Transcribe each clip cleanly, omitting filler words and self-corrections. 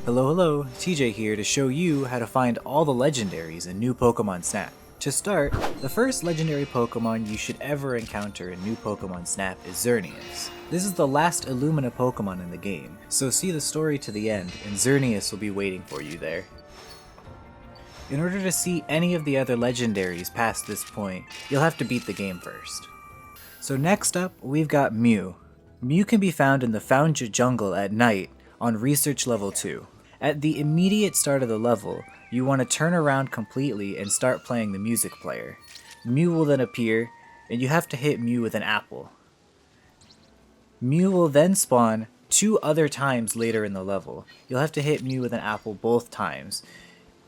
Hello, TJ here to show you how to find all the legendaries in New Pokemon Snap. To start, the first legendary Pokemon you should ever encounter in New Pokemon Snap is Xerneas. This is the last Illumina Pokemon in the game, so see the story to the end and Xerneas will be waiting for you there. In order to see any of the other legendaries past this point, you'll have to beat the game first. So next up, we've got Mew. Mew can be found in the Founja jungle at night on Research Level 2. At the immediate start of the level, you want to turn around completely and start playing the music player. Mew will then appear, and you have to hit Mew with an apple. Mew will then spawn 2 other times later in the level. You'll have to hit Mew with an apple both times.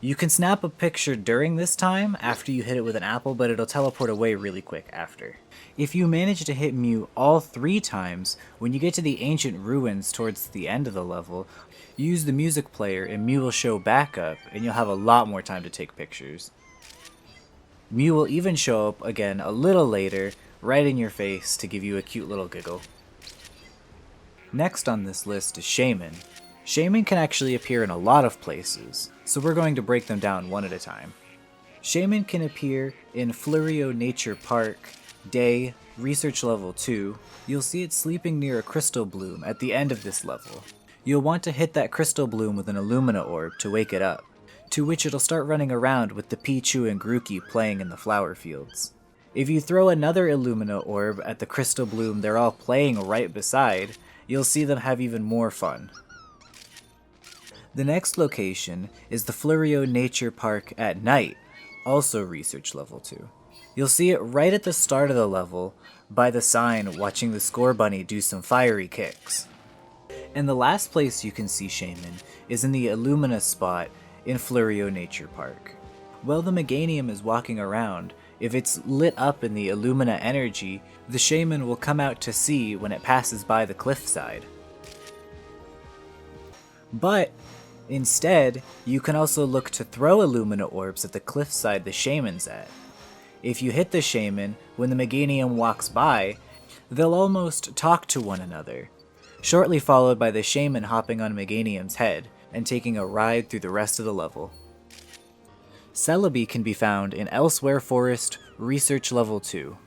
You can snap a picture during this time after you hit it with an apple, but it'll teleport away really quick after. If you manage to hit Mew all 3 times, when you get to the ancient ruins towards the end of the level, use the music player and Mew will show back up and you'll have a lot more time to take pictures. Mew will even show up again a little later, right in your face to give you a cute little giggle. Next on this list is Shaymin. Shaymin can actually appear in a lot of places, so we're going to break them down one at a time. Shaymin can appear in Florio Nature Park, Day, Research Level 2. You'll see it sleeping near a crystal bloom at the end of this level. You'll want to hit that crystal bloom with an Illumina orb to wake it up, to which it'll start running around with the Pichu and Grookey playing in the flower fields. If you throw another Illumina orb at the crystal bloom they're all playing right beside, you'll see them have even more fun. The next location is the Florio Nature Park at night, also Research Level 2. You'll see it right at the start of the level by the sign watching the Score Bunny do some fiery kicks. And the last place you can see Shaymin is in the Illumina spot in Florio Nature Park. While the Meganium is walking around, if it's lit up in the Illumina energy, the Shaymin will come out to sea when it passes by the cliffside. But instead, you can also look to throw Illumina orbs at the cliffside the Shaymin's at. If you hit the Shaymin when the Meganium walks by, they'll almost talk to one another, shortly followed by the Shaymin hopping on Meganium's head and taking a ride through the rest of the level. Celebi can be found in Elsewhere Forest, Research Level 2.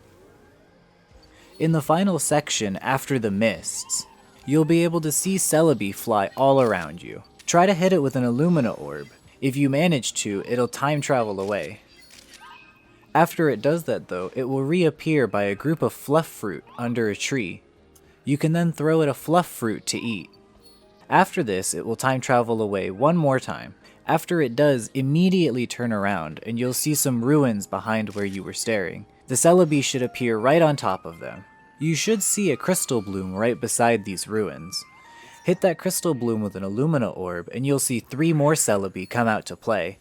In the final section after the mists, you'll be able to see Celebi fly all around you. Try to hit it with an Illumina orb. If you manage to, it'll time travel away. After it does that though, it will reappear by a group of fluff fruit under a tree. You can then throw it a fluff fruit to eat. After this, it will time travel away one more time. After it does, immediately turn around and you'll see some ruins behind where you were staring. The Celebi should appear right on top of them. You should see a crystal bloom right beside these ruins. Hit that crystal bloom with an Illumina orb and you'll see 3 more Celebi come out to play.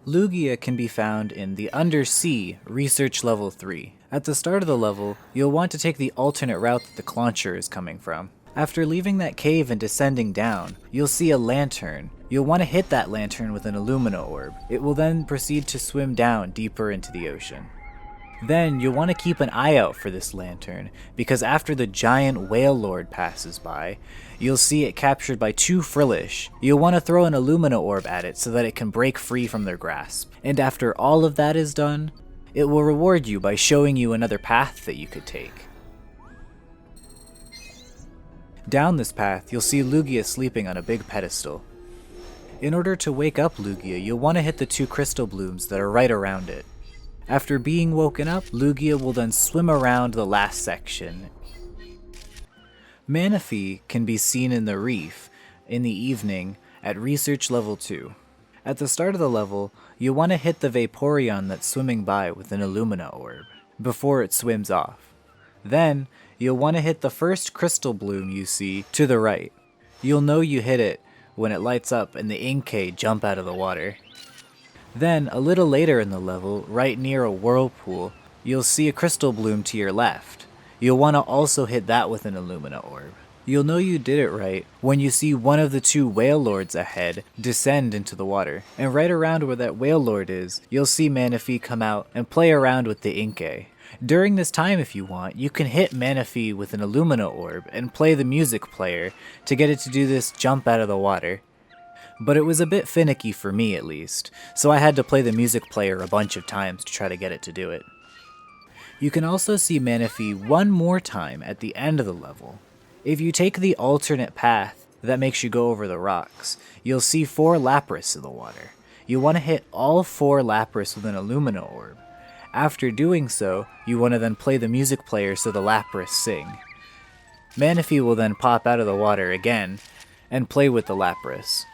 Lugia can be found in the Undersea Research Level 3. At the start of the level, you'll want to take the alternate route that the Clauncher is coming from. After leaving that cave and descending down, you'll see a lantern. You'll want to hit that lantern with an Illumina orb. It will then proceed to swim down deeper into the ocean. Then you'll want to keep an eye out for this lantern, because after the giant whale lord passes by, you'll see it captured by 2 Frillish. You'll want to throw an Illumina orb at it so that it can break free from their grasp. And after all of that is done, it will reward you by showing you another path that you could take. Down this path, you'll see Lugia sleeping on a big pedestal. In order to wake up Lugia, you'll want to hit the 2 crystal blooms that are right around it. After being woken up, Lugia will then swim around the last section. Manaphy can be seen in the Reef in the evening at Research Level 2. At the start of the level, you'll want to hit the Vaporeon that's swimming by with an Illumina orb, before it swims off. Then, you'll want to hit the first crystal bloom you see to the right. You'll know you hit it when it lights up and the Inkay jump out of the water. Then, a little later in the level, right near a whirlpool, you'll see a crystal bloom to your left. You'll want to also hit that with an Illumina orb. You'll know you did it right when you see one of the 2 whale lords ahead descend into the water. And right around where that whale lord is, you'll see Manaphy come out and play around with the Inkay. During this time, if you want, you can hit Manaphy with an Illumina orb and play the music player to get it to do this jump out of the water. But it was a bit finicky for me at least, so I had to play the music player a bunch of times to try to get it to do it. You can also see Manaphy one more time at the end of the level. If you take the alternate path that makes you go over the rocks, you'll see 4 Lapras in the water. You want to hit all 4 Lapras with an Illumina orb. After doing so, you want to then play the music player so the Lapras sing. Manaphy will then pop out of the water again and play with the Lapras.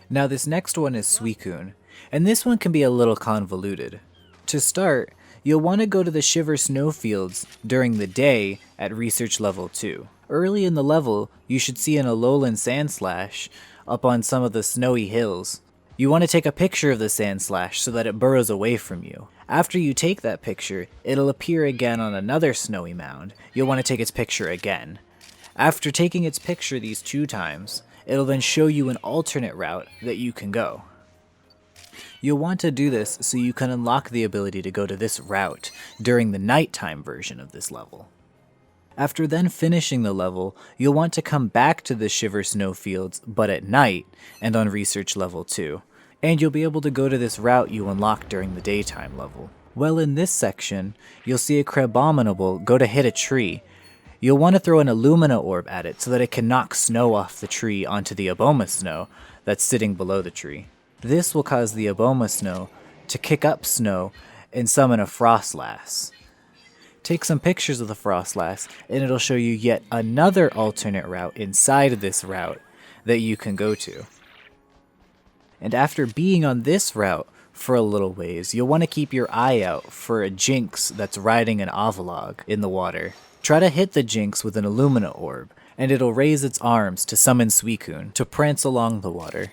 Now this next one is Suicune, and this one can be a little convoluted. To start, you'll want to go to the Shiver Snowfields during the day at Research Level 2. Early in the level, you should see an Alolan Sandslash up on some of the snowy hills. You want to take a picture of the Sandslash so that it burrows away from you. After you take that picture, it'll appear again on another snowy mound. You'll want to take its picture again. After taking its picture these 2 times, it'll then show you an alternate route that you can go. You'll want to do this so you can unlock the ability to go to this route during the nighttime version of this level. After then finishing the level, you'll want to come back to the Shiver Snowfields, but at night, and on Research Level 2, and you'll be able to go to this route you unlocked during the daytime level. Well, in this section, you'll see a Crabominable go to hit a tree. You'll want to throw an Illumina orb at it so that it can knock snow off the tree onto the Abomasnow that's sitting below the tree. This will cause the Abomasnow to kick up snow and summon a Frostlass. Take some pictures of the Frostlass and it'll show you yet another alternate route inside of this route that you can go to. And after being on this route for a little ways, you'll want to keep your eye out for a Jinx that's riding an Avalog in the water. Try to hit the Jinx with an Illumina orb, and it'll raise its arms to summon Suicune to prance along the water.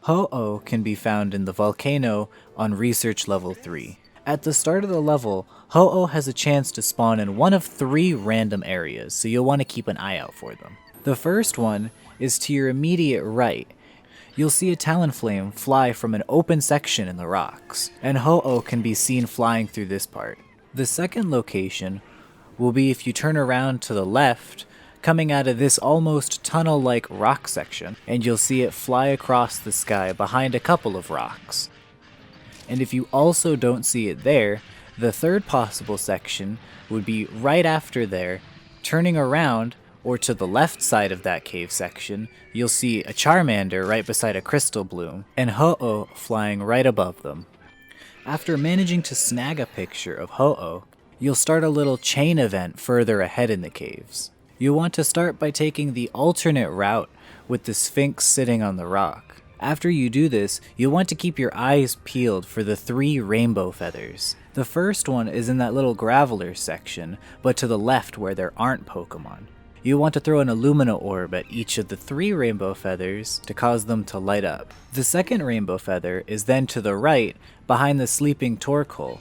Ho-Oh can be found in the Volcano on Research Level 3. At the start of the level, Ho-Oh has a chance to spawn in one of 3 random areas, so you'll want to keep an eye out for them. The first one is to your immediate right. You'll see a Talonflame fly from an open section in the rocks, and Ho-Oh can be seen flying through this part. The second location will be if you turn around to the left, coming out of this almost tunnel-like rock section, and you'll see it fly across the sky behind a couple of rocks. And if you also don't see it there, the third possible section would be right after there, turning around, or to the left side of that cave section, you'll see a Charmander right beside a Crystal Bloom, and Ho-Oh flying right above them. After managing to snag a picture of Ho-Oh, you'll start a little chain event further ahead in the caves. You'll want to start by taking the alternate route with the Sphinx sitting on the rock. After you do this, you'll want to keep your eyes peeled for the 3 rainbow feathers. The first one is in that little Graveler section, but to the left where there aren't Pokemon. You'll want to throw an Illumina orb at each of the 3 rainbow feathers to cause them to light up. The second rainbow feather is then to the right, behind the sleeping Torkoal.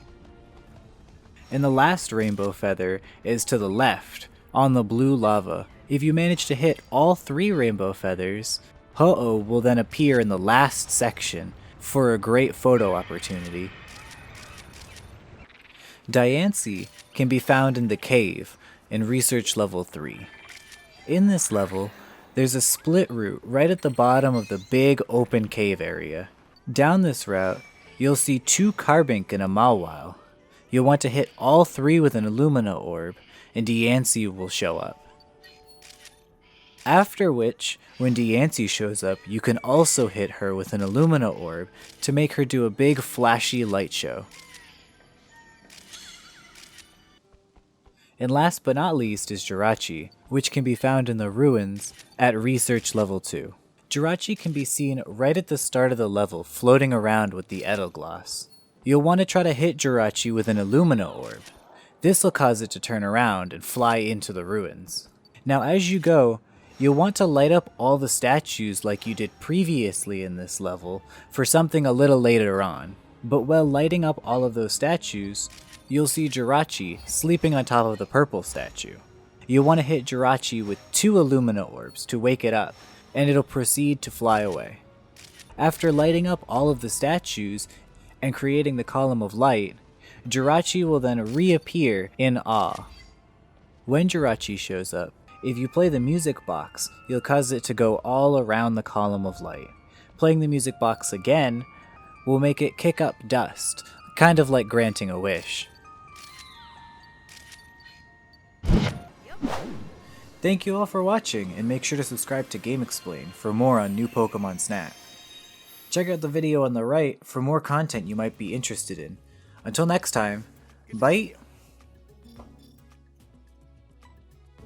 And the last rainbow feather is to the left, on the blue lava. If you manage to hit all 3 rainbow feathers, Ho-Oh will then appear in the last section for a great photo opportunity. Diancie can be found in the cave in Research Level 3. In this level, there's a split route right at the bottom of the big open cave area. Down this route, you'll see 2 Carbink and a Mawile. You'll want to hit all 3 with an Illumina orb, and Diancie will show up. After which, when Diancie shows up, you can also hit her with an Illumina orb to make her do a big flashy light show. And last but not least is Jirachi, which can be found in the ruins at Research Level 2. Jirachi can be seen right at the start of the level floating around with the Edelgloss. You'll want to try to hit Jirachi with an Illumina orb. This will cause it to turn around and fly into the ruins. Now as you go, you'll want to light up all the statues like you did previously in this level for something a little later on. But while lighting up all of those statues, you'll see Jirachi sleeping on top of the purple statue. You'll want to hit Jirachi with 2 Illumina orbs to wake it up, and it'll proceed to fly away. After lighting up all of the statues and creating the column of light, Jirachi will then reappear in awe. When Jirachi shows up, if you play the music box, you'll cause it to go all around the column of light. Playing the music box again will make it kick up dust, kind of like granting a wish. Thank you all for watching, and make sure to subscribe to GameXplain for more on new Pokemon Snap. Check out the video on the right for more content you might be interested in. Until next time, bye!